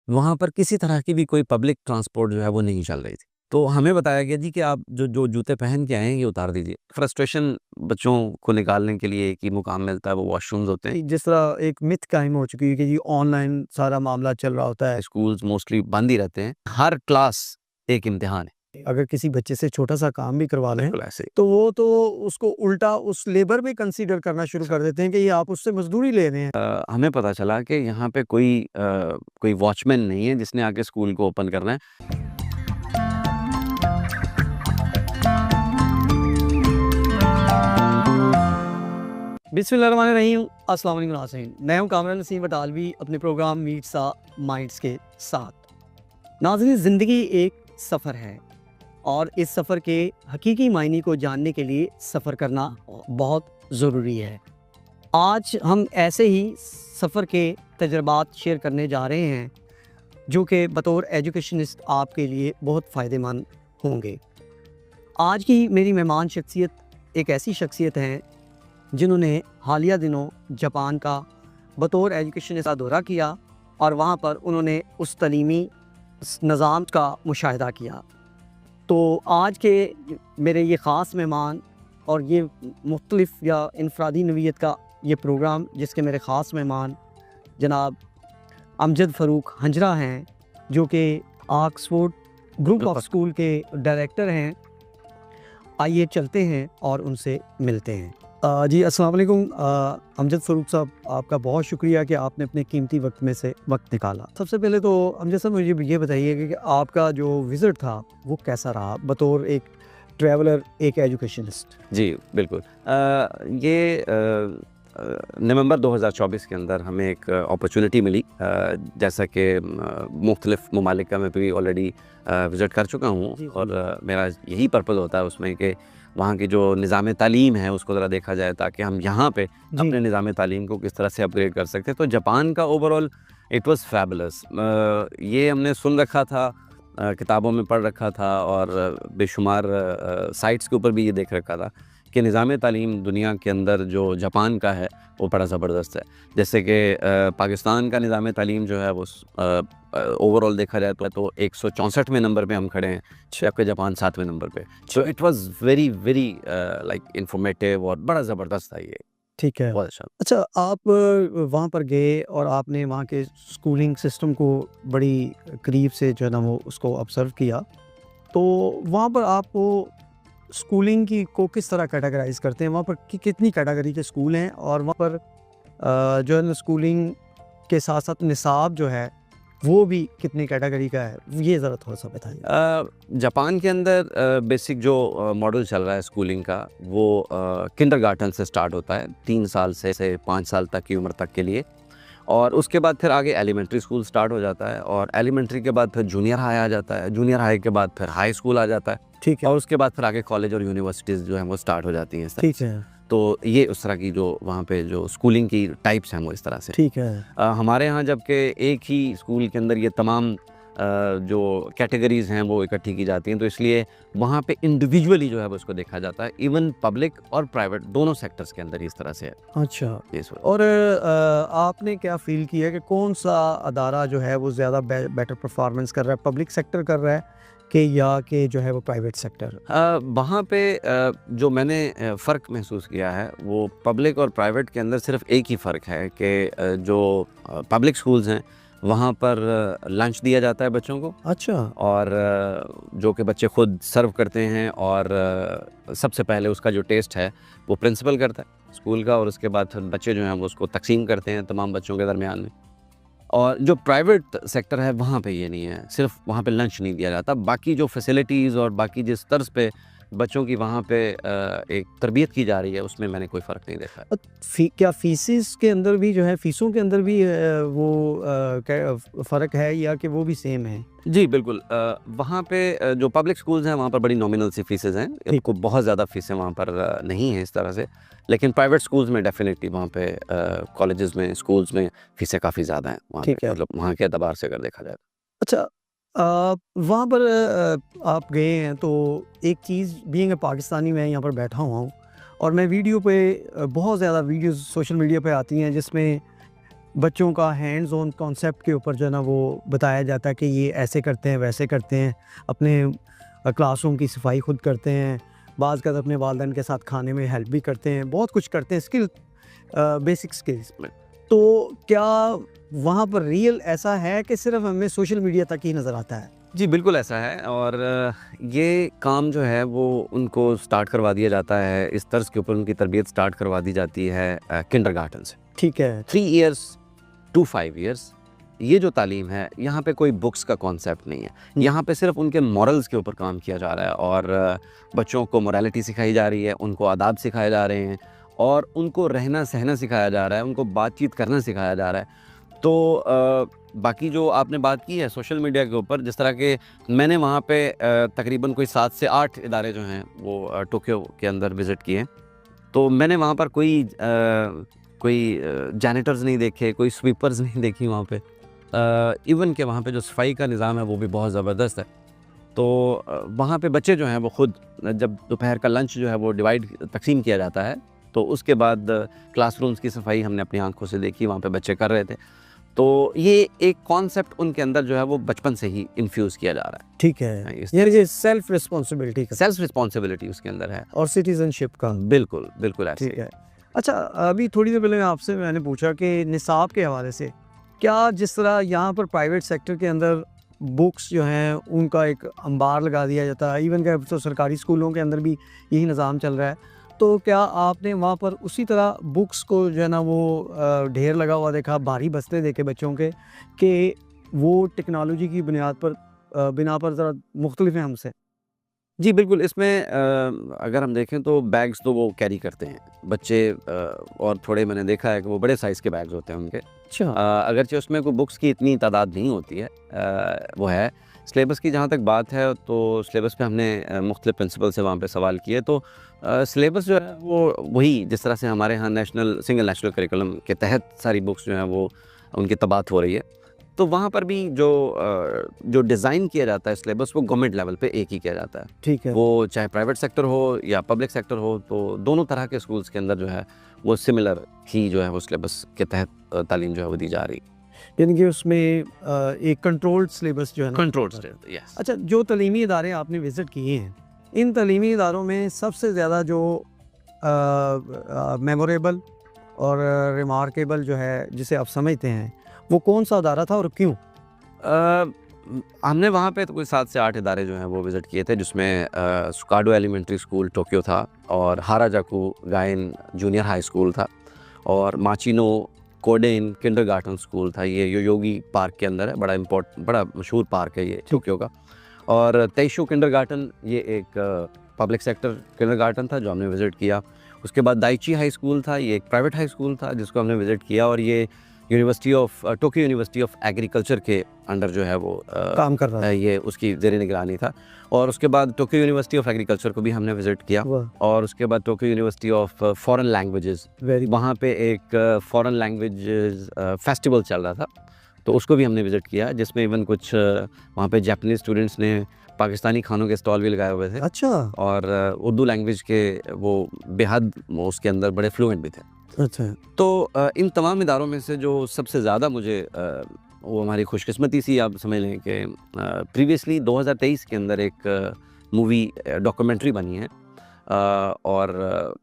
वहाँ पर किसी तरह की भी कोई पब्लिक ट्रांसपोर्ट जो है वो नहीं चल रही थी। तो हमें बताया गया जी कि आप जो जूते पहन के आए हैं ये उतार दीजिए। फ्रस्ट्रेशन बच्चों को निकालने के लिए एक ही मुकाम मिलता है, वो वॉशरूम्स होते हैं। जिस तरह एक मिथ कायम हो चुकी है कि जी ऑनलाइन सारा मामला चल रहा होता है। स्कूल्स मोस्टली बंद ही रहते हैं। हर क्लास एक इम्तिहान है। अगर किसी बच्चे से छोटा सा काम भी करवा लें बिल्कुल ऐसे ही। तो वो तो उसको उल्टा उस लेबर में कंसीडर करना शुरू कर देते हैं कि ये आप उससे मजदूरी ले रहे हैं। हमें पता चला कि यहाँ पे कोई वॉचमैन नहीं है जिसने आके स्कूल को ओपन करना है। बिस्मिल्लाहिर्रहमानिर्रहीम, अस्सलाम वालेकुम नाज़रीन। मैं हूं कामरान नसीम बटालवी अपने प्रोग्राम मीट सा माइंड्स के साथ। नाज़रीन, ज़िंदगी एक सफ़र है और इस सफ़र के हकीकी मायने को जानने के लिए सफ़र करना बहुत ज़रूरी है। आज हम ऐसे ही सफ़र के तजर्बात शेयर करने जा रहे हैं जो कि बतौर एजुकेशनिस्ट आपके लिए बहुत फ़ायदेमंद होंगे। आज की मेरी मेहमान शख्सियत एक ऐसी शख्सियत है जिन्होंने हालिया दिनों जापान का बतौर एजुकेशनिस्ट का दौरा किया और वहाँ पर उन्होंने उस तलीमी निज़ाम का मुशाहिदा किया। तो आज के मेरे ये ख़ास मेहमान और ये मुख्तलिफ या इनफरादी नवीयत का ये प्रोग्राम जिसके मेरे ख़ास मेहमान जनाब अमजद फ़रूक हंजरा हैं, जो कि ऑक्सफोर्ड ग्रुप ऑफ स्कूल के डायरेक्टर हैं। आइए चलते हैं और उनसे मिलते हैं। जी अस्सलाम वालेकुम अमजद फ़रूक साहब, आपका बहुत शुक्रिया कि आपने अपने कीमती वक्त में से वक्त निकाला। सबसे पहले तो अमजद साहब मुझे ये बताइए कि आपका जो विज़िट था वो कैसा रहा बतौर एक ट्रैवलर, एक एजुकेशनिस्ट? जी बिल्कुल। ये नवंबर 2024 के अंदर हमें एक अपॉर्चुनिटी मिली, जैसा कि मुख्तलिफ ममालिक का मैं भी ऑलरेडी विज़िट कर चुका हूँ और मेरा यही पर्पज़ होता है उसमें कि वहाँ की जो निज़ाम तालीम है उसको ज़रा देखा जाए ताकि हम यहाँ पे अपने निज़ाम तालीम को किस तरह से अपग्रेड कर सकते हैं। तो जापान का ओवरऑल इट वाज़ फैबुलस। ये हमने सुन रखा था, किताबों में पढ़ रखा था और बेशुमार साइट्स के ऊपर भी ये देख रखा था कि निज़ाम तालीम दुनिया के अंदर जो जापान का है वो बड़ा ज़बरदस्त है। जैसे कि पाकिस्तान का निज़ाम तालीम जो है वो ओवरऑल देखा जाए तो 164वें नंबर पे हम खड़े हैं, जबकि जापान 7वें नंबर पे। So it was very very like informative और बड़ा ज़बरदस्त था ये। ठीक है। बहुत अच्छा। अच्छा, आप वहाँ पर गए और आपने वहाँ के स्कूलिंग सिस्टम को बड़ी करीब से जो है ना वो उसको ऑब्ज़र्व किया। तो वहाँ पर आपको स्कूलिंग की को किस तरह कैटेगराइज़ करते हैं? वहाँ पर कितनी कैटेगरी के स्कूल हैं और वहाँ पर जो है ना स्कूलिंग के साथ-साथ निसाब जो है वो भी कितनी कैटेगरी का है? ये ज़रा थोड़ा-सा बताइए। जापान के अंदर बेसिक जो मॉडल चल रहा है स्कूलिंग का वो किंडरगार्टन से स्टार्ट होता है, 3 साल से 5 साल तक की उम्र तक के लिए, और उसके बाद फिर आगे एलिमेंट्री स्कूल स्टार्ट हो जाता है और एलिमेंट्री के बाद फिर जूनियर हाई आ जाता है, जूनियर हाई के बाद फिर हाई स्कूल आ जाता है। ठीक है। और उसके बाद फिर आगे कॉलेज और यूनिवर्सिटीज़ जो हैं वो स्टार्ट हो जाती हैं। ठीक है। तो ये उस तरह की जो वहाँ पे जो स्कूलिंग की टाइप्स हैं वो इस तरह से। ठीक है। हमारे यहाँ जबकि एक ही स्कूल के अंदर ये तमाम जो कैटेगरीज़ हैं वो इकट्ठी की जाती हैं, तो इसलिए वहाँ पे इंडिविजुअली जो है वो उसको देखा जाता है। इवन पब्लिक और प्राइवेट दोनों सेक्टर्स के अंदर इस तरह से है। अच्छा। Yes, और आपने क्या फ़ील किया कि कौन सा अदारा जो है वो ज़्यादा बेटर परफॉर्मेंस कर रहा है, पब्लिक सेक्टर कर रहा है कि जो है वो प्राइवेट सेक्टर? वहाँ पे जो मैंने फ़र्क महसूस किया है वो पब्लिक और प्राइवेट के अंदर सिर्फ एक ही फ़र्क है कि जो पब्लिक स्कूल्स हैं वहाँ पर लंच दिया जाता है बच्चों को। अच्छा। और जो कि बच्चे खुद सर्व करते हैं और सबसे पहले उसका जो टेस्ट है वो प्रिंसिपल करता है स्कूल का, और उसके बाद फिर बच्चे जो हैं वो उसको तकसीम करते हैं तमाम बच्चों के दरमियान में। और जो प्राइवेट सेक्टर है वहाँ पे ये नहीं है, सिर्फ वहाँ पे लंच नहीं दिया जाता, बाकी जो फैसिलिटीज़ और बाकी जिस तर्ज पे बच्चों की वहाँ पे एक तरबियत की जा रही है उसमें मैंने कोई फ़र्क नहीं देखा है। क्या फीसिस के अंदर भी जो है फ़ीसों के अंदर भी वो फ़र्क है या कि वो भी सेम है? जी बिल्कुल। वहाँ पे जो पब्लिक स्कूल्स हैं वहाँ पर बड़ी नॉमिनल सी फीसेस हैं, आपको बहुत ज़्यादा फीसें वहाँ पर नहीं हैं इस तरह से, लेकिन प्राइवेट स्कूल्स में डेफिनेटली वहाँ पे कॉलेजेस में, स्कूल्स में फ़ीसें काफ़ी ज़्यादा हैं वहाँ पे, मतलब वहाँ के एतबार से अगर देखा जाए। अच्छा, वहाँ पर आप गए हैं तो एक चीज़ बीइंग अ पाकिस्तानी मैं यहाँ पर बैठा हुआ हूँ और मैं वीडियो पे बहुत ज़्यादा वीडियोस सोशल मीडिया पे आती हैं जिसमें बच्चों का हैंड्स ऑन कॉन्सेप्ट के ऊपर जो है ना वो बताया जाता है कि ये ऐसे करते हैं वैसे करते हैं, अपने क्लासरूम की सफाई खुद करते हैं, बाज़ का अपने वालिदैन के साथ खाने में हेल्प भी करते हैं, बहुत कुछ करते हैं, स्किल बेसिक स्किल्स। तो क्या वहाँ पर रियल ऐसा है कि सिर्फ हमें सोशल मीडिया तक ही नज़र आता है? जी, बिल्कुल ऐसा है और ये काम जो है वो उनको स्टार्ट करवा दिया जाता है, इस तर्ज़ के ऊपर उनकी तरबियत स्टार्ट करवा दी जाती है किंडरगार्टन से। ठीक है। 3 इयर्स टू 5 इयर्स ये जो तालीम है, यहाँ पे कोई बुक्स का कॉन्सेप्ट नहीं है। यहाँ पे सिर्फ उनके मॉरल्स के ऊपर काम किया जा रहा है और बच्चों को मोरालिटी सिखाई जा रही है, उनको आदाब सिखाए जा रहे हैं और उनको रहना सहना सिखाया जा रहा है, उनको बातचीत करना सिखाया जा रहा है। तो बाकी जो आपने बात की है सोशल मीडिया के ऊपर, जिस तरह के मैंने वहाँ पे तकरीबन कोई 7 से 8 इदारे जो हैं वो टोक्यो के अंदर विज़िट किए। तो मैंने वहाँ पर कोई जैनिटर्स नहीं देखे, कोई स्वीपर्स नहीं देखी वहाँ पे। इवन कि वहाँ पे जो सफाई का निज़ाम है वो भी बहुत ज़बरदस्त है। तो वहाँ पे बच्चे जो हैं वो खुद, जब दोपहर का लंच जो है वो तकसीम किया जाता है, तो उसके बाद क्लासरूम्स की सफाई हमने अपनी आंखों से देखी, वहाँ पे बच्चे कर रहे थे। तो ये एक कॉन्सेप्ट उनके अंदर जो है वो बचपन से ही इन्फ्यूज़ किया जा रहा है। ठीक है, यानी कि सेल्फ रिस्पॉन्सिबिलिटी का, सेल्फ रिस्पॉन्सिबिलिटी उसके अंदर है और सिटीजनशिप का। बिल्कुल, बिल्कुल ऐसे ठीक है। अच्छा, अभी थोड़ी देर पहले मैंने पूछा कि निसाब के हवाले से क्या जिस तरह यहाँ पर प्राइवेट सेक्टर के अंदर बुक्स जो हैं उनका एक अंबार लगा दिया जाता है, इवन कि तो सरकारी स्कूलों के अंदर भी यही निज़ाम चल रहा है, तो क्या आपने वहाँ पर उसी तरह बुक्स को जो है ना वो ढेर लगा हुआ देखा, भारी बस्ते देखे बच्चों के, कि वो टेक्नोलॉजी की बिना पर ज़रा मुख्तलिफ हैं हमसे? जी, बिल्कुल। इसमें अगर हम देखें तो बैग्स तो वो कैरी करते हैं बच्चे, और थोड़े मैंने देखा है कि वो बड़े साइज़ के बैग्स होते हैं उनके। अच्छा। अगरचे उसमें कोई बुक्स की इतनी तादाद नहीं होती है, वो है। सिलेबस की जहाँ तक बात है तो सिलेबस पे हमने मुख्तलिफ प्रिंसिपल से वहाँ पे सवाल किए, तो सिलेबस जो है वो वही जिस तरह से हमारे यहाँ सिंगल नेशनल करिकुलम के तहत सारी बुक्स जो हैं वो उनकी तबात हो रही है। तो वहाँ पर भी जो डिज़ाइन किया जाता है सिलेबस, वो गवर्नमेंट लेवल पे एक ही किया जाता है। ठीक है। वो चाहे प्राइवेट सेक्टर हो या पब्लिक सेक्टर हो, तो दोनों तरह के स्कूल्स के अंदर जो है वो सिमिलर ही जो है वो सिलेबस के तहत तालीम जो है वो दी जा रही है। यानी कि उसमें एक कंट्रोल्ड सिलेबस जो है ना। Controlled, yes. अच्छा, जो तालीमी इदारे आपने विज़िट किए हैं, इन तालीमी इदारों में सबसे ज़्यादा जो मेमोरेबल और रिमार्केबल जो है जिसे आप समझते हैं, वो कौन सा इदारा था और क्यों? हमने वहाँ पे तो कोई 7 से 8 इदारे जो हैं वो विज़िट किए थे, जिसमें सुकाडो एलिमेंट्री स्कूल टोक्यो था और हाराजाकू गायन जूनियर हाई स्कूल था और माचिनो कोडेन किंडरगार्टन स्कूल था। ये योयोगी पार्क के अंदर है, बड़ा मशहूर पार्क है ये टोक्यो का। और तेइशो किंडरगार्टन ये एक पब्लिक सेक्टर किंडरगार्टन था जो हमने विज़िट किया। उसके बाद दाइची हाई स्कूल था, ये एक प्राइवेट हाई स्कूल था जिसको हमने विज़िट किया, और ये टोक्यो यूनिवर्सिटी ऑफ एग्रीकल्चर के अंडर जो है वो काम कर रहा है। ये उसकी ज़ेर निगरानी था। और उसके बाद टोक्यो यूनिवर्सिटी ऑफ एग्रीकल्चर को भी हमने विज़िट किया, और उसके बाद Tokyo university of foreign languages, वहाँ पे एक फॉरेन लैंग्वेजेस फेस्टिवल चल रहा था, तो उसको भी हमने विज़िट किया, जिसमें इवन कुछ वहाँ पे जापानीज़ स्टूडेंट्स ने पाकिस्तानी खानों के स्टॉल भी लगाए हुए थे। अच्छा। और उर्दू लैंग्वेज के वो बेहद उसके अंदर बड़े फ्लुएंट भी थे। अच्छा। तो इन तमाम इदारों में से जो सबसे ज़्यादा मुझे वो हमारी खुशकिस्मती सी आप समझ लें कि प्रीवियसली 2023 के अंदर एक मूवी डॉक्यूमेंट्री बनी है, और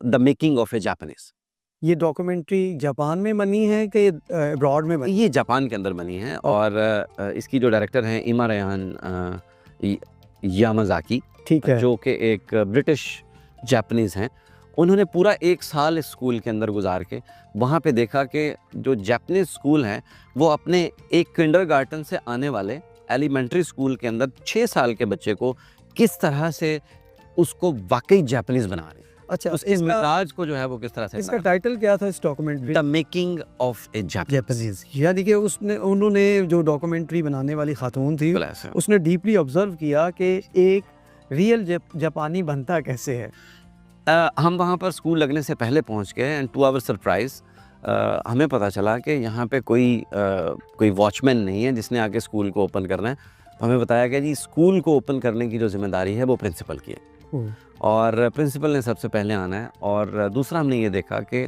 the making of A Japanese. ये डॉक्यूमेंट्री जापान में बनी है कि अब्रॉड में बनी? ये जापान के अंदर बनी है, और इसकी जो डायरेक्टर हैं इमा रेहान यामाज़ाकी, ठीक है, जो कि एक ब्रिटिश जापानीज़ हैं। उन्होंने पूरा 1 साल इस स्कूल के अंदर गुजार के वहाँ पे देखा कि जो जापानीज़ स्कूल हैं वो अपने एक किंडरगार्टन से आने वाले एलिमेंट्री स्कूल के अंदर 6 साल के बच्चे को किस तरह से उसको वाकई जापानीज़ बना रहे हैं। अच्छा, इस मिजाज को जो है वो किस तरह से इसका टाइटल क्या था इस documentary? The making of A Japanese. यानी कि उन्होंने जो डॉक्यूमेंट्री बनाने वाली खातून थी, उसने डीपली ऑब्जर्व किया कि एक रियल जापानी बनता कैसे है। हम वहाँ पर स्कूल लगने से पहले पहुँच गए, एंड टू आवर सरप्राइज़ हमें पता चला कि यहाँ पे कोई वॉचमैन नहीं है जिसने आके स्कूल को ओपन करना है। तो हमें बताया गया जी स्कूल को ओपन करने की जो जिम्मेदारी है वो प्रिंसिपल की है और प्रिंसिपल ने सबसे पहले आना है। और दूसरा हमने ये देखा कि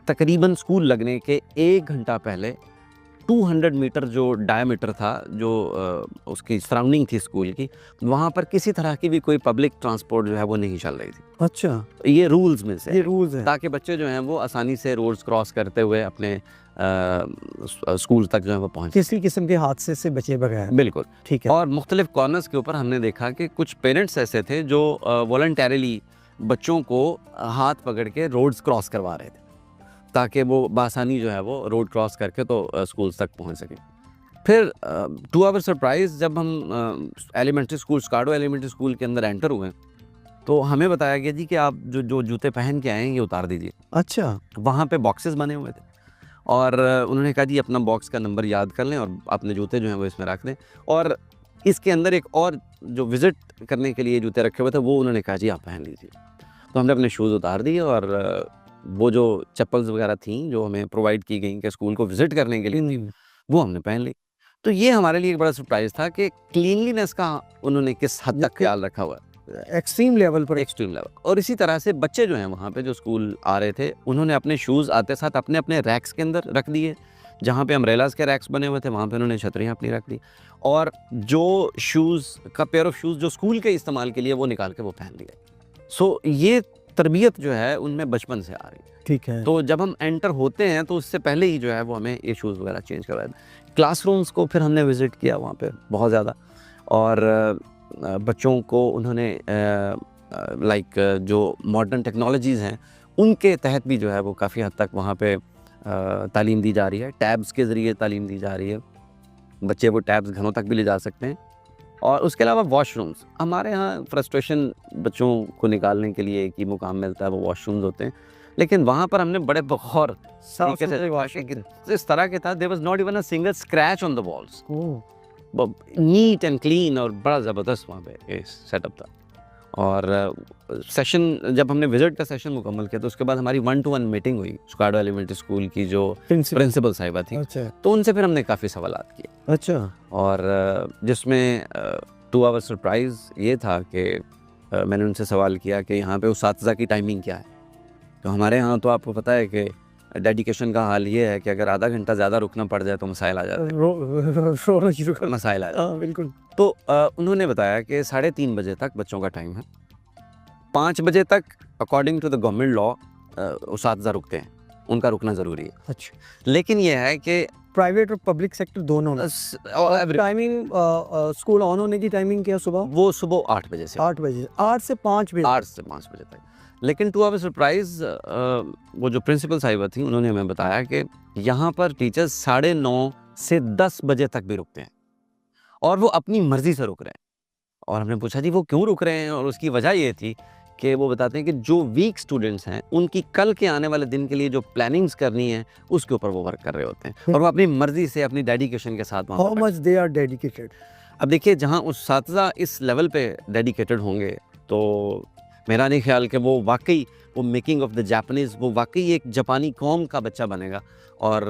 तकरीबन स्कूल लगने के 1 घंटा पहले 200 मीटर जो डायमीटर था, जो उसकी सराउंडिंग थी स्कूल की, वहाँ पर किसी तरह की भी कोई पब्लिक ट्रांसपोर्ट जो है वो नहीं चल रही थी। अच्छा, ये रूल्स में से ये रूल्स है। ताकि बच्चे जो हैं वो आसानी से रोड्स क्रॉस करते हुए अपने स्कूल तक जो है वो पहुँच। किसी किस्म के हादसे से बचे बगैर। बिल्कुल ठीक है। और मुख्तलिफ कॉर्नर्स के ऊपर हमने देखा कि कुछ पेरेंट्स ऐसे थे जो वॉलंटरीली बच्चों को हाथ पकड़ के रोड्स क्रॉस करवा रहे थे ताकि वो बासानी जो है वो रोड क्रॉस करके तो स्कूल्स तक पहुंच सकें। फिर टू आवर सरप्राइज जब हम एलिमेंट्री स्कूल, स्काडो एलिमेंट्री स्कूल के अंदर एंटर हुए तो हमें बताया गया जी कि आप जो जूते पहन के आए हैं ये उतार दीजिए। अच्छा, वहाँ पे बॉक्सेस बने हुए थे और उन्होंने कहा जी अपना बॉक्स का नंबर याद कर लें और अपने जूते जो हैं वो इसमें रख दें। और इसके अंदर एक और जो विज़िट करने के लिए जूते रखे हुए थे वो उन्होंने कहा जी आप पहन लीजिए। तो हमने अपने शूज़ उतार दिए और वो जो चप्पल्स वगैरह थी जो हमें प्रोवाइड की गई कि स्कूल को विज़िट करने के लिए थी, वो हमने पहन ली। तो ये हमारे लिए एक बड़ा सरप्राइज़ था कि क्लीनलीनेस का उन्होंने किस हद तक ख्याल रखा हुआ है, एक्सट्रीम लेवल पर। Extreme level. और इसी तरह से बच्चे जो हैं वहाँ पे जो स्कूल आ रहे थे उन्होंने अपने शूज़ आते साथ अपने अपने रैक्स के अंदर रख दिए। जहाँ पे अम्ब्रेलास के रैक्स बने हुए थे वहाँ पे उन्होंने छतरियाँ अपनी रख दी और जो शूज़ का पेयर ऑफ शूज़ जो स्कूल के इस्तेमाल के लिए वो निकाल के वो पहन लिए। सो ये तरबियत जो है उनमें बचपन से आ रही है। ठीक है। तो जब हम एंटर होते हैं तो उससे पहले ही जो है वो हमें ये शूज़ वगैरह चेंज करवाए। क्लासरूम्स को फिर हमने विज़िट किया वहाँ पे बहुत ज़्यादा और बच्चों को उन्होंने लाइक जो मॉडर्न टेक्नोलॉजीज़ हैं उनके तहत भी जो है वो काफ़ी हद तक वहाँ पे तालीम दी जा रही है। टैब्स के ज़रिए तालीम दी जा रही है, बच्चे वो टैब्स घरों तक भी ले जा सकते हैं। और उसके अलावा वॉशरूम्स, हमारे यहाँ फ्रस्ट्रेशन बच्चों को निकालने के लिए एक ही मुकाम मिलता है वो वॉशरूम्स होते हैं, लेकिन वहाँ पर हमने बड़े बगौर तरीके से वॉशिंग इस तरह के था, there was not even a single scratch on the walls, neat and clean और बड़ा ज़बरदस्त वहाँ पे सेटअप था। और सेशन जब हमने विज़िट का सेशन मुकम्मल किया तो उसके बाद हमारी 1-to-1 मीटिंग हुई स्काडो एलिमेंट्री स्कूल की जो प्रिंसिपल साहिबा थी। अच्छा, तो उनसे फिर हमने काफ़ी सवालात किए। अच्छा। और जिसमें टू आवर सरप्राइज़ ये था कि मैंने उनसे सवाल किया कि यहाँ पे उसातिज़ा की टाइमिंग क्या है। तो हमारे यहाँ तो आपको पता है कि डेडिकेशन का हाल ये है कि अगर आधा घंटा ज़्यादा रुकना पड़ जाए तो मसाइल आ जाते हैं, मसाइल आ जाते हैं। बिल्कुल। तो उन्होंने बताया कि 3:30 बजे तक बच्चों का टाइम है, 5 बजे तक according to the government law उसातिज़ा रुकते हैं, उनका रुकना ज़रूरी है। अच्छा, लेकिन यह है कि प्राइवेट और पब्लिक सेक्टर दोनों में टाइमिंग स्कूल ऑन होने की टाइमिंग क्या सुबह? वो सुबह 8 बजे से 8 बजे, 8 से 5 बजे। 8 से 5 बजे तक। लेकिन टू आवर सरप्राइज़ वो जो प्रिंसिपल साहिबा थी उन्होंने हमें बताया कि यहाँ पर टीचर्स 9:30 से 10 बजे तक भी रुकते हैं और वो अपनी मर्ज़ी से रुक रहे हैं। और हमने पूछा जी वो क्यों रुक रहे हैं, और उसकी वजह ये थी कि वो बताते हैं कि जो वीक स्टूडेंट्स हैं उनकी कल के आने वाले दिन के लिए जो प्लानिंग्स करनी है उसके ऊपर वो वर्क कर रहे होते हैं और वो अपनी मर्ज़ी से अपनी डेडिकेशन के साथ वहाँ how much they are dedicated. अब देखिए जहाँ उसातिज़ा इस लेवल पे डेडिकेटेड होंगे तो मेरा नहीं ख्याल कि वो वाकई वो मेकिंग ऑफ द जापानीज़, वो वाकई एक जापानी कौम का बच्चा बनेगा और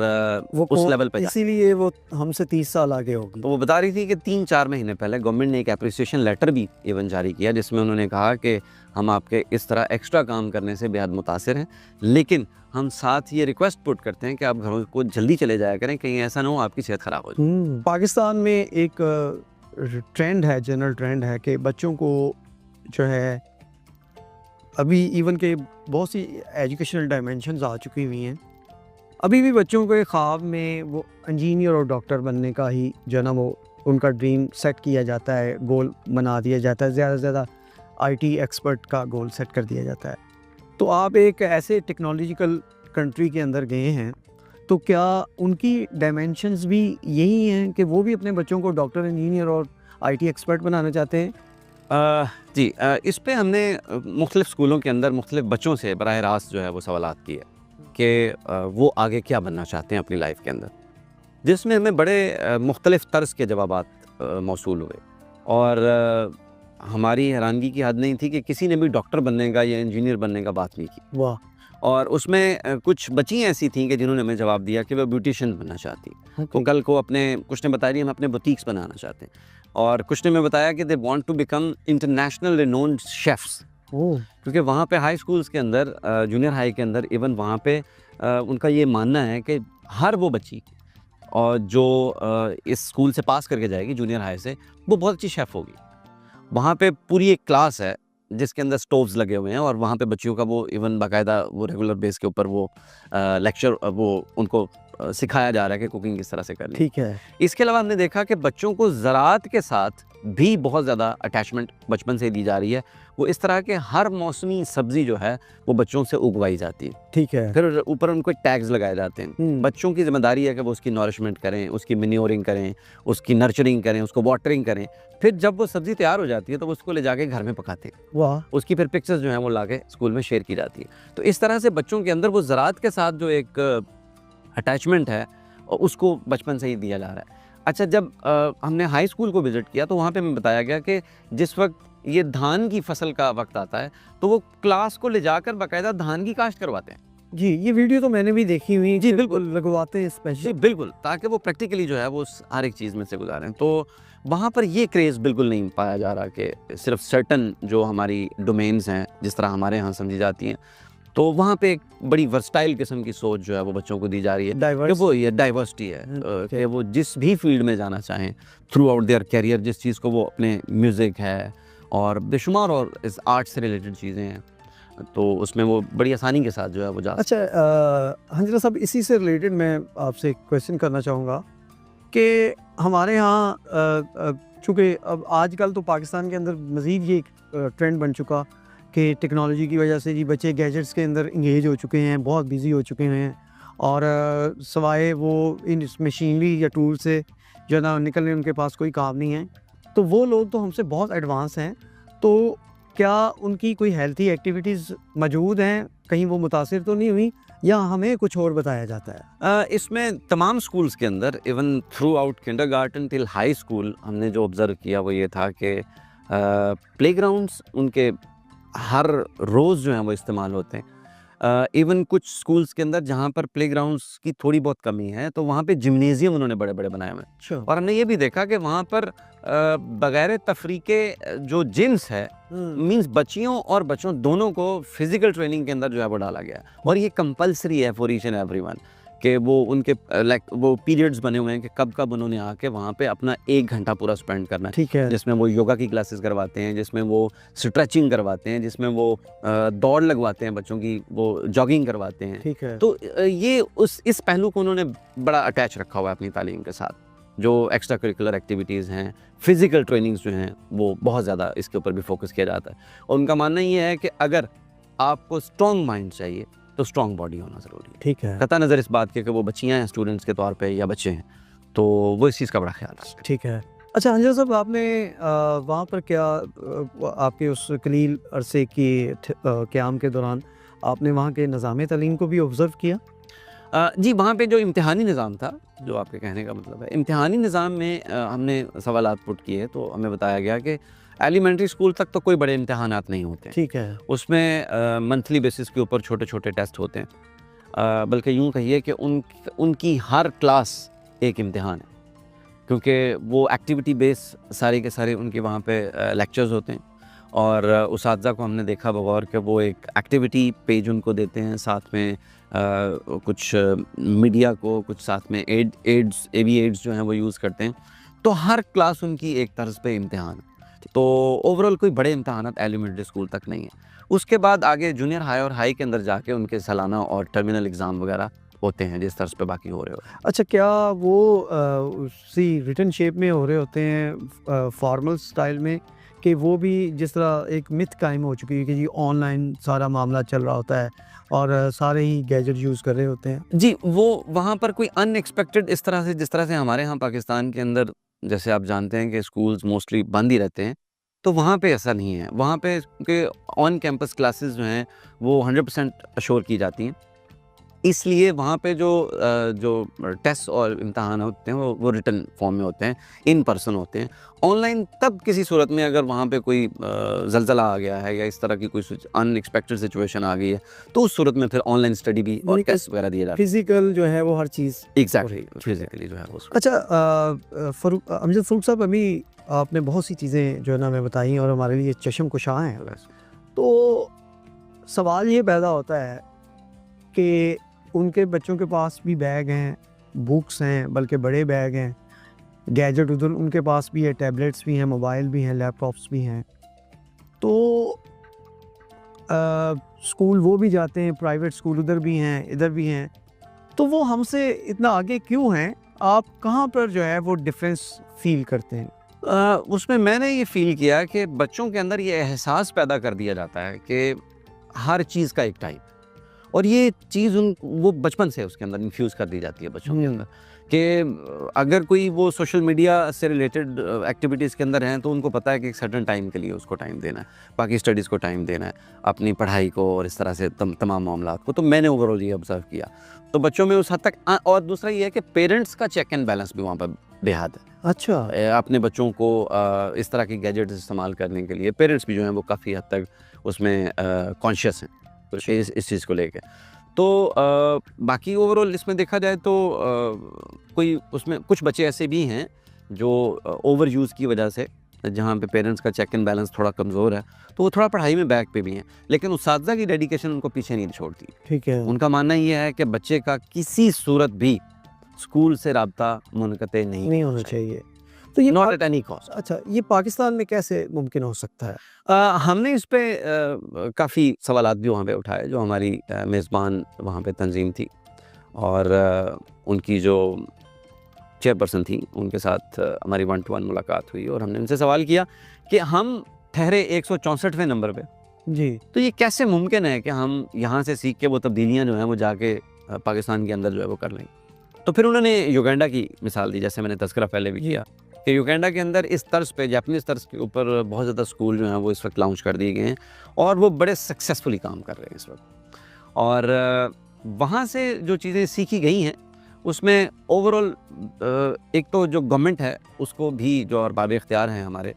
वो उस लेवल पे इसीलिए वो हमसे 30 साल आगे होगी। तो वो बता रही थी कि 3-4 महीने पहले गवर्नमेंट ने एक एप्रिसिएशन लेटर भी इवन जारी किया जिसमें उन्होंने कहा कि हम आपके इस तरह एक्स्ट्रा काम करने से बेहद मुतासिर हैं, लेकिन हम साथ ये रिक्वेस्ट पुट करते हैं कि आप घरों को जल्दी चले जाया करें, कहीं ऐसा ना हो आपकी सेहत ख़राब हो जाए। पाकिस्तान में एक ट्रेंड है, जनरल ट्रेंड है कि बच्चों को जो है अभी इवन के बहुत सी एजुकेशनल डायमेंशंस आ चुकी हुई हैं, अभी भी बच्चों के ख्वाब में वो इंजीनियर और डॉक्टर बनने का ही जो है ना वो उनका ड्रीम सेट किया जाता है, गोल बना दिया जाता है, ज़्यादा से ज़्यादा आईटी एक्सपर्ट का गोल सेट कर दिया जाता है। तो आप एक ऐसे टेक्नोलॉजिकल कंट्री के अंदर गए हैं, तो क्या उनकी डायमेंशंस भी यही हैं कि वो भी अपने बच्चों को डॉक्टर, इंजीनियर और आईटी एक्सपर्ट बनाना चाहते हैं? जी, इस पे हमने मुख्तलिफ स्कूलों के अंदर मुख्तलिफ बच्चों से बराह रास्त जो है वो सवालात किए कि वो आगे क्या बनना चाहते हैं अपनी लाइफ के अंदर, जिसमें हमें बड़े मुख्तलिफ तर्ज के जवाबात मौसूल हुए और हमारी हैरानगी की हद नहीं थी कि किसी ने भी डॉक्टर बनने का या इंजीनियर बनने का बात नहीं की। वाह। और उसमें कुछ बच्चियाँ ऐसी थीं कि जिन्होंने हमें जवाब दिया कि वो ब्यूटिशियन बनना चाहती। तो कल को अपने कुछ ने बताया हम अपने बुटीक्स बनाना चाहते हैं, और कुछ ने में बताया कि they want to become international renowned chefs. क्योंकि वहाँ पे हाई स्कूल्स के अंदर, जूनियर हाई के अंदर, इवन वहाँ पे उनका ये मानना है कि हर वो बच्ची और जो इस स्कूल से पास करके जाएगी जूनियर हाई से, वो बहुत अच्छी शेफ़ होगी। वहाँ पे पूरी एक क्लास है जिसके अंदर स्टोव्स लगे हुए हैं, और वहाँ पे बच्चियों का वो इवन बाकायदा वो रेगुलर बेस के ऊपर वो लेक्चर वो उनको सिखाया जा रहा है कि कुकिंग किस तरह से करनी है। ठीक है। इसके अलावा हमने देखा कि बच्चों को ज़राअत के साथ भी बहुत ज़्यादा अटैचमेंट बचपन से दी जा रही है। वो इस तरह के हर मौसमी सब्ज़ी जो है वो बच्चों से उगवाई जाती है। ठीक है। फिर ऊपर उनको टैग्स लगाए जाते हैं। बच्चों की ज़िम्मेदारी है कि वो उसकी नॉरिशमेंट करें, उसकी मैन्योरिंग करें, उसकी नर्चरिंग करें, उसको वाटरिंग करें। फिर जब वो सब्ज़ी तैयार हो जाती है तो वो उसको ले जाके घर में पकाते हैं। वाह! उसकी फिर पिक्चर्स जो हैं वो लाके स्कूल में शेयर की जाती है। तो इस तरह से बच्चों के अंदर वो ज़राअत के साथ जो एक अटैचमेंट है उसको बचपन से ही दिया जा रहा है। अच्छा, जब हमने हाई स्कूल को विज़िट किया तो वहाँ पे हमें बताया गया कि जिस वक्त ये धान की फसल का वक्त आता है तो वो क्लास को ले जाकर बाकायदा धान की काश्त करवाते हैं। जी, ये वीडियो तो मैंने भी देखी हुई। जी, बिल्कुल। लगवाते हैं जी स्पेशल। बिल्कुल, ताकि वो प्रैक्टिकली जो है वो हर एक चीज़ में से गुजारें। तो वहाँ पर ये क्रेज़ बिल्कुल नहीं पाया जा रहा कि सिर्फ सर्टन जो हमारी डोमेन्स हैं जिस तरह हमारे यहाँ समझी जाती हैं, तो वहाँ पे एक बड़ी वर्सटाइल किस्म की सोच जो है वो बच्चों को दी जा रही है कि वो ये डाइवर्सिटी है, कि वो जिस भी फील्ड में जाना चाहें थ्रू आउट देयर कैरियर, जिस चीज़ को वो अपने म्यूज़िक है और बेशुमार और इस आर्ट से रिलेटेड चीज़ें हैं, तो उसमें वो बड़ी आसानी के साथ जो है वो जा। अच्छा, हंजरा साहब, इसी से रिलेटेड मैं आपसे एक क्वेश्चन करना चाहूँगा कि हमारे यहाँ चूँकि अब आजकल तो पाकिस्तान के अंदर मज़ीद ये ट्रेंड बन चुका कि टेक्नोलॉजी की वजह से जी बच्चे गैजेट्स के अंदर इंगेज हो चुके हैं, बहुत बिजी हो चुके हैं, और सवाए वो इन मशीनरी या टूल से जो है ना निकलने उनके पास कोई काम नहीं है। तो वो लोग तो हमसे बहुत एडवांस हैं, तो क्या उनकी कोई हेल्थी एक्टिविटीज़ मौजूद हैं? कहीं वो मुतासिर तो नहीं हुई, या हमें कुछ और बताया जाता है? इसमें तमाम स्कूल्स के अंदर even through out kindergarten till high school हमने जो ऑब्ज़र्व किया वो ये था कि प्लेग्राउंड्स उनके हर रोज़ जो हैं वो इस्तेमाल होते हैं। इवन कुछ स्कूल्स के अंदर जहाँ पर प्लेग्राउंड्स की थोड़ी बहुत कमी है तो वहाँ पे जिम्नेजियम उन्होंने बड़े-बड़े बनाए हुए हैं। अच्छा। और हमने ये भी देखा कि वहाँ पर बगैर तफरीक के जो जिन्स है, मींस बच्चियों और बच्चों दोनों को फिजिकल ट्रेनिंग के अंदर जो है वो डाला गया है, और ये कंपलसरी है फॉर ईच एंड एवरीवन कि वो उनके लाइक वो पीरियड्स बने हुए हैं कि कब उन्होंने आके वहाँ पे अपना 1 घंटा पूरा स्पेंड करना है, ठीक है। जिसमें वो योगा की क्लासेस करवाते हैं, जिसमें वो स्ट्रेचिंग करवाते हैं, जिसमें वो दौड़ लगवाते हैं बच्चों की, वो जॉगिंग करवाते हैं। ठीक है। तो ये इस पहलू को उन्होंने बड़ा अटैच रखा हुआ है अपनी तालीम के साथ। जो एक्स्ट्रा करिकुलर एक्टिविटीज़ हैं, फिजिकल ट्रेनिंग्स जो हैं, वो बहुत ज़्यादा इसके ऊपर भी फोकस किया जाता है। और उनका मानना ये है कि अगर आपको स्ट्रॉन्ग माइंड चाहिए तो स्ट्रॉन्ग बॉडी होना ज़रूरी है। ठीक है। कतई नज़र इस बात के कि वो बच्चियाँ हैं स्टूडेंट्स के तौर पे या बच्चे हैं, तो वो इस चीज़ का बड़ा ख्याल रखते हैं। ठीक है। अच्छा हंजरा साहब, आपने वहाँ पर क्या आपके उस कलील अरसे की क़याम के दौरान आपने वहाँ के निज़ाम तालीम को भी ऑब्ज़र्व किया? जी, वहाँ पे जो इम्तिहानी निज़ाम था, जो आपके कहने का मतलब है, इम्तिहानी निज़ाम में हमने सवालात पुट किए तो हमें बताया गया कि एलिमेंट्री स्कूल तक तो कोई बड़े इम्तिहानात नहीं होते। ठीक है। उसमें मंथली बेसिस के ऊपर छोटे-छोटे टेस्ट होते हैं। बल्कि यूँ कहिए कि उनकी हर क्लास एक इम्तिहान है, क्योंकि वो एक्टिविटी बेस सारे के सारे उनके वहाँ पे लेक्चर्स होते हैं, और उसातिज़ा को हमने देखा बगौर कि वो एक एक्टिविटी पेज उनको देते हैं, साथ में कुछ मीडिया को, कुछ साथ में एड्स जो हैं वो यूज़ करते हैं। तो हर क्लास उनकी एक तर्ज पे इम्तिहान है। तो ओवरऑल कोई बड़े इम्तिहानात एलिमेंट्री स्कूल तक नहीं है। उसके बाद आगे जूनियर हाई और हाई के अंदर जाके उनके सालाना और टर्मिनल एग्ज़ाम वगैरह होते हैं जिस तर्ज पे बाकी हो रहे हो। अच्छा, क्या वो उसी रिटन शेप में हो रहे होते हैं फॉर्मल स्टाइल में, कि वो भी जिस तरह एक मिथ कायम हो चुकी है कि जी ऑनलाइन सारा मामला चल रहा होता है और सारे ही गैजेट यूज़ कर रहे होते हैं? जी, वो वहाँ पर कोई अनएक्सपेक्टेड इस तरह से, जिस तरह से हमारे यहाँ पाकिस्तान के अंदर जैसे आप जानते हैं कि स्कूल्स मोस्टली बंद ही रहते हैं, तो वहाँ पे ऐसा नहीं है। वहाँ पे के ऑन कैंपस क्लासेस जो हैं वो 100% अश्योर की जाती हैं, इसलिए वहाँ पे जो टेस्ट और इम्तहान होते हैं वो रिटन फॉर्म में होते हैं, इन पर्सन होते हैं। ऑनलाइन तब किसी सूरत में अगर वहाँ पे कोई ज़लज़ला आ गया है या इस तरह की कोई अनएक्सपेक्टेड सिचुएशन आ गई है, तो उस सूरत में फिर ऑनलाइन स्टडी भी और टेस्ट वगैरह दिए जाते फिजिकल जो है वो हर चीज़ हैं। एग्जैक्टली, फिजिकली जो है वो। अच्छा अमजद फ़रूक साहब, अभी आपने बहुत सी चीज़ें जो है ना हमें बताई और हमारे लिए चश्म कुशा हैं। तो सवाल ये पैदा होता है कि उनके बच्चों के पास भी बैग हैं, बुक्स हैं, बल्कि बड़े बैग हैं, गैजेट उधर उनके पास भी है, टैबलेट्स भी हैं, मोबाइल भी हैं, लैपटॉप्स भी हैं। तो स्कूल वो भी जाते हैं, प्राइवेट स्कूल उधर भी हैं, इधर भी हैं। तो वो हमसे इतना आगे क्यों हैं? आप कहाँ पर जो है वो डिफरेंस फील करते हैं? उसमें मैंने ये फ़ील किया कि बच्चों के अंदर ये एहसास पैदा कर दिया जाता है कि हर चीज़ का एक टाइम, और ये चीज़ वो बचपन से उसके अंदर इन्फ्यूज़ कर दी जाती है बच्चों के अंदर कि अगर कोई वो सोशल मीडिया से रिलेटेड एक्टिविटीज़ के अंदर हैं तो उनको पता है कि एक सर्टेन टाइम के लिए उसको टाइम देना है, बाकी स्टडीज़ को टाइम देना है, अपनी पढ़ाई को और इस तरह से तमाम मामलात को। तो मैंने ओवरऑल ये ऑब्ज़र्व किया, तो बच्चों में उस हद तक और दूसरा ये है कि पेरेंट्स का चेक एंड बैलेंस भी वहाँ पर बेहद है। अच्छा, अपने बच्चों को इस तरह के गैजेट्स इस्तेमाल करने के लिए पेरेंट्स भी जो हैं वो काफ़ी हद तक उसमें कॉन्शियस हैं इस चीज़ को लेके। तो बाकी ओवरऑल इसमें देखा जाए तो कोई उसमें कुछ बच्चे ऐसे भी हैं जो ओवर यूज़ की वजह से, जहाँ पे पेरेंट्स का चेक एंड बैलेंस थोड़ा कमज़ोर है, तो वो थोड़ा पढ़ाई में बैक पे भी हैं, लेकिन उस्ताज़ा की डेडिकेशन उनको पीछे नहीं छोड़ती। ठीक है। उनका मानना ये है कि बच्चे का किसी सूरत भी स्कूल से राब्ता मुनक़ते नहीं होना चाहिए। तो ये नॉट एट एनी कॉस्ट। अच्छा, ये पाकिस्तान में कैसे मुमकिन हो सकता है? हमने इस पे काफ़ी सवालात भी वहाँ पे उठाए, जो हमारी मेज़बान वहाँ पे तंजीम थी और उनकी जो चेयरपर्सन थी, उनके साथ हमारी 1 to 1 मुलाकात हुई और हमने उनसे सवाल किया कि हम ठहरे 164वें नंबर पे, जी। तो ये कैसे मुमकिन है कि हम यहाँ से सीख के वो तब्दीलियाँ जो हैं वो जाके पाकिस्तान के अंदर जो है वो कर लें। तो फिर उन्होंने युगांडा की मिसाल दी, जैसे मैंने तज़किरा पहले भी किया कि युगांडा के अंदर इस तर्ज पे, जापानीज़ तर्ज के ऊपर बहुत ज़्यादा स्कूल जो हैं वो इस वक्त लॉन्च कर दिए गए हैं और वो बड़े सक्सेसफुली काम कर रहे हैं इस वक्त। और वहाँ से जो चीज़ें सीखी गई हैं उसमें ओवरऑल एक तो जो गवर्नमेंट है उसको भी, जो और बाब इख्तियार हैं हमारे,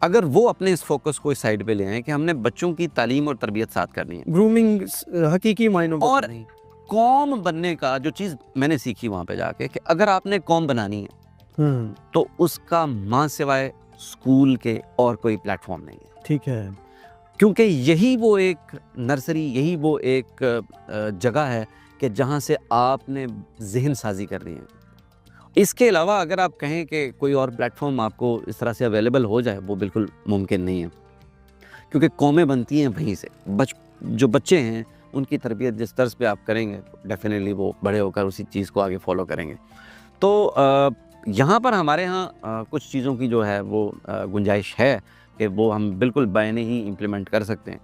अगर वो अपने इस फोकस को इस साइड पे ले आएँ कि हमने बच्चों की तालीम और तरबियत साथ करनी है, ग्रूमिंग हकीकी मायनों में और कौम बनने का जो चीज़ मैंने सीखी वहाँ पे जाके कि अगर आपने कौम बनानी है तो उसका माँ सिवाय स्कूल के और कोई प्लेटफॉर्म नहीं है। ठीक है। क्योंकि यही वो एक नर्सरी, यही वो एक जगह है कि जहाँ से आपने ज़हन साजी करनी है। इसके अलावा अगर आप कहें कि कोई और प्लेटफॉर्म आपको इस तरह से अवेलेबल हो जाए, वो बिल्कुल मुमकिन नहीं है, क्योंकि कौमें बनती हैं वहीं से। जो बच्चे हैं उनकी तरबियत जिस तर्ज पे आप करेंगे, डेफिनेटली वो बड़े होकर उसी चीज़ को आगे फॉलो करेंगे। तो यहाँ पर हमारे यहाँ कुछ चीज़ों की जो है वो गुंजाइश है कि वो हम बिल्कुल बायने ही इम्प्लीमेंट कर सकते हैं।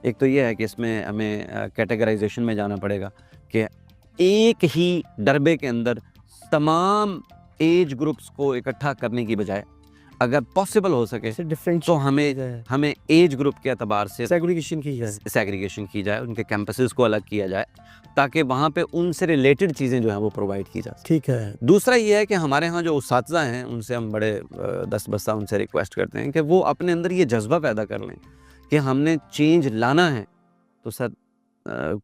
एक तो ये है कि इसमें हमें कैटेगराइजेशन में जाना पड़ेगा कि एक ही डरबे के अंदर तमाम एज ग्रुप्स को इकट्ठा करने की बजाय अगर पॉसिबल हो सके तो हमें एज ग्रुप के अतबार से सेग्रीगेशन की जाए, उनके कैंपसेस को अलग किया जाए ताकि वहाँ पे उनसे रिलेटेड चीज़ें जो हैं वो प्रोवाइड की जाए। ठीक है। दूसरा ये है कि हमारे यहाँ जो उस्ताज़ा हैं उनसे हम बड़े दस्तबस्ता उनसे रिक्वेस्ट करते हैं कि वो अपने अंदर ये जज्बा पैदा कर लें कि हमने चेंज लाना है, तो सर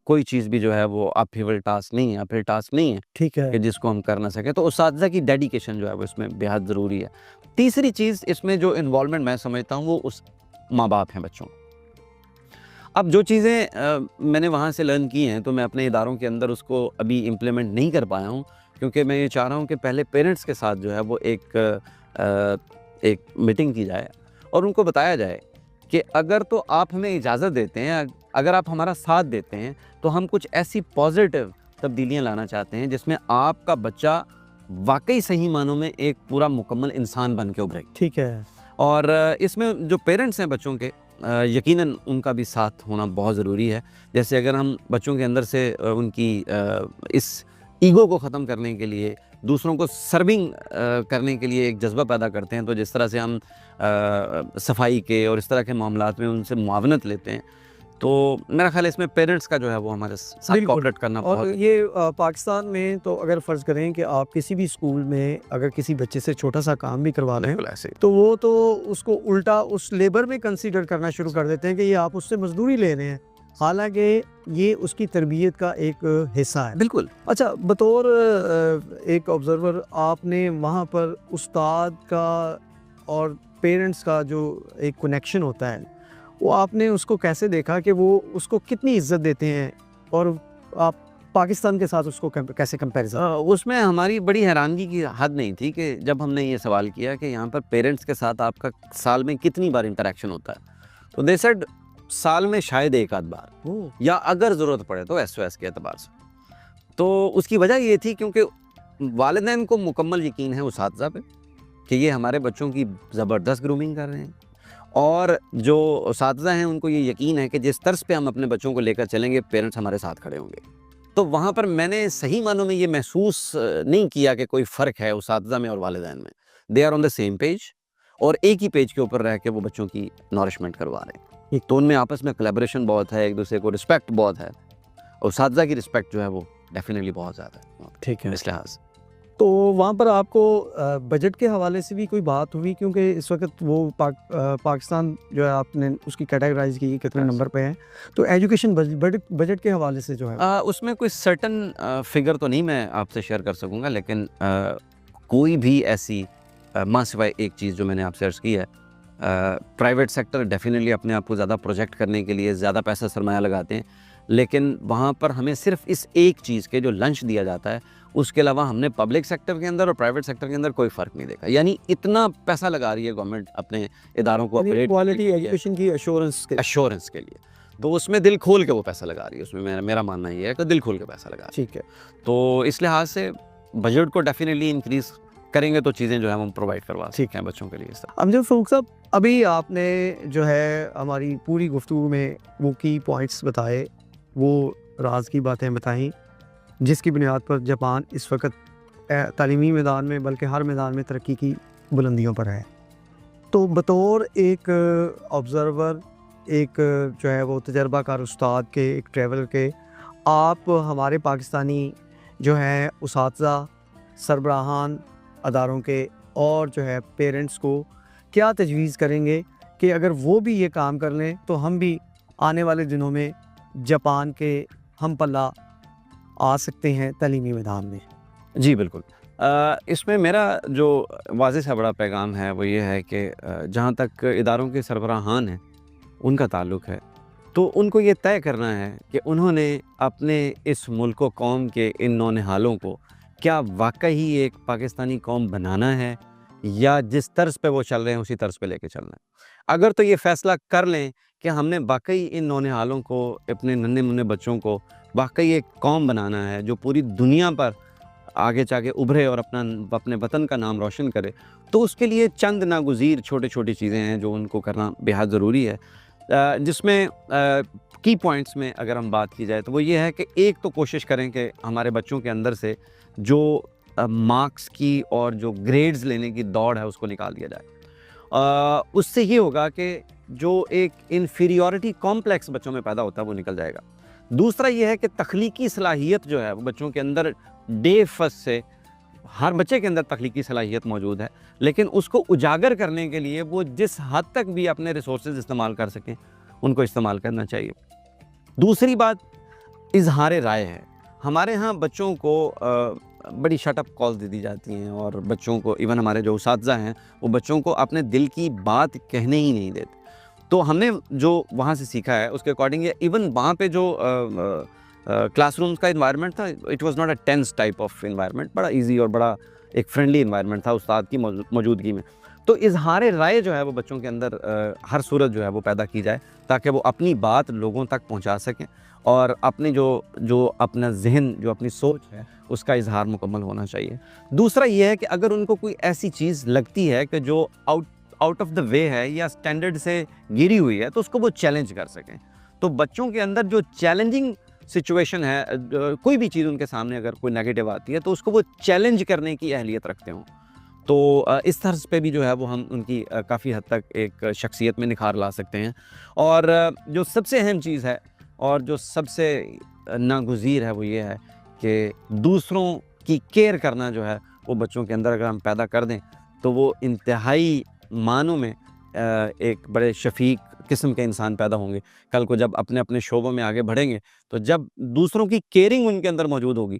कोई चीज़ भी जो है वो अपहिल टास्क नहीं है, ठीक है, कि जिसको हम कर ना सकें। तो उस्ताज़ा की डेडिकेशन जो है वो इसमें बेहद ज़रूरी है। तीसरी चीज़ इसमें जो इन्वॉल्वमेंट मैं समझता हूँ वो उस माँ बाप हैं बच्चों। अब जो चीज़ें मैंने वहाँ से लर्न की हैं तो मैं अपने इदारों के अंदर उसको अभी इम्प्लीमेंट नहीं कर पाया हूँ, क्योंकि मैं ये चाह रहा हूँ कि पहले पेरेंट्स के साथ जो है वो एक मीटिंग की जाए और उनको बताया जाए कि अगर तो आप हमें इजाज़त देते हैं, अगर आप हमारा साथ देते हैं, तो हम कुछ ऐसी पॉजिटिव तब्दीलियाँ लाना चाहते हैं जिसमें आपका बच्चा वाकई सही मानों में एक पूरा मुकम्मल इंसान बन के उभरे। ठीक है। और इसमें जो पेरेंट्स हैं बच्चों के, यकीनन उनका भी साथ होना बहुत ज़रूरी है। जैसे अगर हम बच्चों के अंदर से उनकी इस ईगो को ख़त्म करने के लिए, दूसरों को सर्विंग करने के लिए एक जज्बा पैदा करते हैं, तो जिस तरह से हम सफाई के और इस तरह के मामलात में उनसे मुआवनत लेते हैं, तो मेरा ख्याल है इसमें पेरेंट्स का जो है वो हमारे साथ बिल्कुल। कोऑपरेट करना और बहुत ये पाकिस्तान में तो अगर फ़र्ज़ करें कि आप किसी भी स्कूल में अगर किसी बच्चे से छोटा सा काम भी करवा लें, बिल्कुल ऐसे ही। तो वो तो उसको उल्टा उस लेबर में कंसीडर करना शुरू कर देते हैं कि ये आप उससे मजदूरी ले रहे हैं, हालांकि ये उसकी तरबियत का एक हिस्सा है। बिल्कुल। अच्छा, बतौर एक ऑब्ज़र्वर आपने वहाँ पर उस्ताद का और पेरेंट्स का जो एक कनेक्शन होता है, वो आपने उसको कैसे देखा कि वो उसको कितनी इज्जत देते हैं, और आप पाकिस्तान के साथ उसको कैसे कंपैरिजन? उसमें हमारी बड़ी हैरानगी की हद नहीं थी कि जब हमने ये सवाल किया कि यहाँ पर पेरेंट्स के साथ आपका साल में कितनी बार इंटरेक्शन होता है, तो दे सेड साल में शायद एक आध बार, या अगर ज़रूरत पड़े तो SOS के एतबार से। तो उसकी वजह ये थी क्योंकि वालिदैन को मुकम्मल यकीन है उसातिज़ा पे कि ये हमारे बच्चों की ज़बरदस्त ग्रूमिंग कर रहे हैं, और जो उसातिज़ा हैं उनको ये यकीन है कि जिस तर्ज पे हम अपने बच्चों को लेकर चलेंगे पेरेंट्स हमारे साथ खड़े होंगे। तो वहाँ पर मैंने सही मानों में ये महसूस नहीं किया कि कोई फ़र्क है उसातिज़ा में और वालिदैन में। They are on the same page, और एक ही पेज के ऊपर रह के वो बच्चों की नॉरिशमेंट करवा रहे हैं। तो उनमें आपस में कोलैबोरेशन बहुत है, एक दूसरे को रिस्पेक्ट बहुत है, और उसातिज़ा की रिस्पेक्ट जो है वो डेफिनेटली बहुत ज़्यादा है। ठीक है। इस लिहाज से। तो वहाँ पर आपको बजट के हवाले से भी कोई बात हुई, क्योंकि इस वक्त वो पाकिस्तान जो है आपने उसकी कैटेगराइज की कितने नंबर पे है, तो एजुकेशन बजट के हवाले से जो है उसमें कोई सर्टन फिगर तो नहीं मैं आपसे शेयर कर सकूँगा, लेकिन कोई भी ऐसी माँ सिवाय एक चीज़ जो मैंने आपसे अर्ज़ की है, प्राइवेट सेक्टर डेफिनेटली अपने आप को ज़्यादा प्रोजेक्ट करने के लिए ज़्यादा पैसा सरमाया लगाते हैं, लेकिन वहाँ पर हमें सिर्फ इस एक चीज़ के जो लंच दिया जाता है, उसके अलावा हमने पब्लिक सेक्टर के अंदर और प्राइवेट सेक्टर के अंदर कोई फ़र्क नहीं देखा। यानी इतना पैसा लगा रही है गवर्नमेंट अपने इदारों को अपग्रेड क्वालिटी एजुकेशन की एश्योरेंस के लिए, तो उसमें दिल खोल के वो पैसा लगा रही है। उसमें मेरा मानना ये है कि दिल खोल के पैसा लगा रही है। ठीक है। तो इस लिहाज से बजट को डेफिनेटली इंक्रीज़ करेंगे तो चीज़ें जो है हम प्रोवाइड करवा सकते हैं बच्चों के लिए। अमजद फ़ारूक साहब, अभी आपने जो है हमारी पूरी गुफ्तगू में वो की पॉइंट्स बताए, वो राज की बातें बताईं, जिसकी बुनियाद पर जापान इस वक्त तालीमी मैदान में बल्कि हर मैदान में तरक्की की बुलंदियों पर है। तो बतौर एक ऑब्ज़र्वर, एक जो है वो तजर्बाकार उस्ताद के, एक ट्रैवलर के, आप हमारे पाकिस्तानी जो है उसातिज़ा, सरबराहान अदारों के और जो है पेरेंट्स को क्या तजवीज़ करेंगे कि अगर वो भी ये काम कर लें तो हम भी आने वाले दिनों में जापान के हम पल्ला आ सकते हैं तालीमी मैदान में? जी बिल्कुल। इसमें मेरा जो वाज़ेह सा बड़ा पैगाम है वो ये है कि जहाँ तक इदारों के सरबराहान हैं उनका ताल्लुक़ है, तो उनको ये तय करना है कि उन्होंने अपने इस मुल्क व कौम के इन नौनिहालों को क्या वाकई एक पाकिस्तानी कौम बनाना है, या जिस तर्ज पे वो चल रहे हैं उसी तर्ज पे लेके चलना है। अगर तो ये फ़ैसला कर लें कि हमने वाकई इन नौनिहालों को, अपने नन्हे मुन्ने बच्चों को वाकई एक कौम बनाना है जो पूरी दुनिया पर आगे जाके उभरे और अपने वतन का नाम रोशन करे, तो उसके लिए चंद नागुज़ीर छोटी छोटी चीज़ें हैं जो उनको करना बेहद ज़रूरी है। जिसमें की पॉइंट्स में अगर हम बात की जाए तो वो ये है कि एक तो कोशिश करें कि हमारे बच्चों के अंदर से जो मार्क्स की और जो ग्रेड्स लेने की दौड़ है उसको निकाल दिया जाए। उससे ये होगा कि जो एक इन्फीरियॉरिटी कॉम्प्लेक्स बच्चों में पैदा होता है वो निकल जाएगा। दूसरा ये है कि तख्लीकी सलाहियत जो है वो बच्चों के अंदर डे फर्स्ट से, हर बच्चे के अंदर तख्लीकी सलाहियत मौजूद है, लेकिन उसको उजागर करने के लिए वो जिस हद तक भी अपने रिसोर्सेज इस्तेमाल कर सकें उनको इस्तेमाल करना चाहिए। दूसरी बात इजहार राय है। हमारे यहाँ बच्चों को बड़ी शटअप कॉल दे दी जाती हैं, और बच्चों को, इवन हमारे जो उसातिज़ा हैं वो बच्चों को अपने दिल की बात कहने ही नहीं देते। तो हमने जो वहाँ से सीखा है उसके अकॉर्डिंग, इवन वहाँ पे जो क्लासरूम्स का इन्वायरमेंट था, it was not a tense type of environment, बड़ा इजी और बड़ा एक फ्रेंडली इन्वायरमेंट था उस्ताद की मौजूदगी में। तो इजहार राय जो है वो बच्चों के अंदर हर सूरत जो है वो पैदा की जाए ताकि वो अपनी बात लोगों तक पहुंचा सकें, और अपनी जो अपना जहन, जो अपनी सोच है उसका इजहार मुकम्मल होना चाहिए। दूसरा ये है कि अगर उनको कोई ऐसी चीज़ लगती है कि जो आउट ऑफ द वे है या स्टैंडर्ड से गिरी हुई है, तो उसको वो चैलेंज कर सकें। तो बच्चों के अंदर जो चैलेंजिंग सिचुएशन है, कोई भी चीज़ उनके सामने अगर कोई नेगेटिव आती है तो उसको वो चैलेंज करने की अहलियत रखते हों, तो इस तर्ज पे भी जो है वो हम उनकी काफ़ी हद तक एक शख्सियत में निखार ला सकते हैं। और जो सबसे अहम चीज़ है और जो सबसे नागुज़ीर है वो ये है कि दूसरों की केयर करना जो है वो बच्चों के अंदर अगर हम पैदा कर दें तो वो इंतहाई मानों में एक बड़े शफ़ीक किस्म के इंसान पैदा होंगे। कल को जब अपने अपने शोबों में आगे बढ़ेंगे तो जब दूसरों की केयरिंग उनके अंदर मौजूद होगी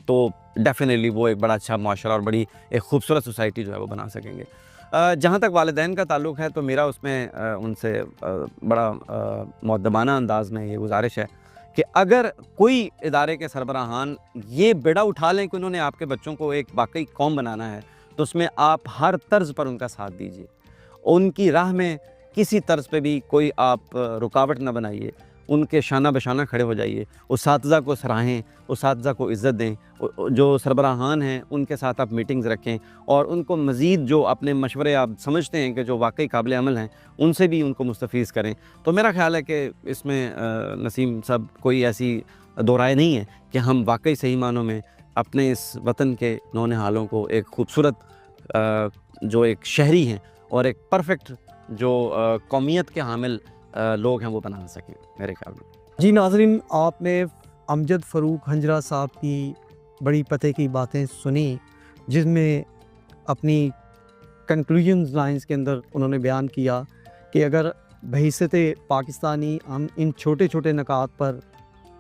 तो डेफ़िनेटली वो एक बड़ा अच्छा माशरा और बड़ी एक खूबसूरत सोसाइटी जो है वो बना सकेंगे। जहाँ तक वालिदैन का ताल्लुक़ है तो मेरा उसमें उनसे बड़ा मुअद्दबाना अंदाज़ में ये गुज़ारिश है कि अगर कोई इदारे के सरबराहान ये बेड़ा उठा लें कि उन्होंने आपके बच्चों को एक वाकई कौम बनाना है तो उसमें आप हर तर्ज़ पर उनका साथ दीजिए। उनकी राह में किसी तर्ज़ पे भी कोई आप रुकावट ना बनाइए, उनके शाना बशाना खड़े हो जाइए, उसातिज़ा को सराहें, उसातिज़ा को इज़्ज़त दें, जो सरबराहान हैं उनके साथ आप मीटिंग्स रखें और उनको मज़ीद जो अपने मशवरे आप समझते हैं कि जो वाकई काबिल अमल हैं उनसे भी उनको मुस्तफ़ीज़ करें। तो मेरा ख़्याल है कि इसमें नसीम साहब कोई ऐसी दो राय नहीं है कि हम वाकई सही मानों में अपने इस वतन के नौनिहालों को एक खूबसूरत जो एक शहरी हैं और एक परफेक्ट जो कौमियत के हामिल लोग हैं वो बना सकें मेरे ख्याल में। जी नाज़रीन, आपने अमजद फ़रूक हंजरा साहब की बड़ी पते की बातें सुनी, जिसमें अपनी कंक्लूजन लाइंस के अंदर उन्होंने बयान किया कि अगर बहैसियत पाकिस्तानी हम इन छोटे छोटे नकात पर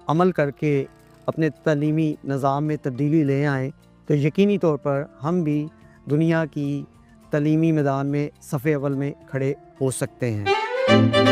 अमल करके अपने तलीमी निज़ाम में तब्दीली ले आएँ तो यकीनी तौर पर हम भी दुनिया की तलीमी मैदान में सफ़े अव्वल में खड़े हो सकते हैं।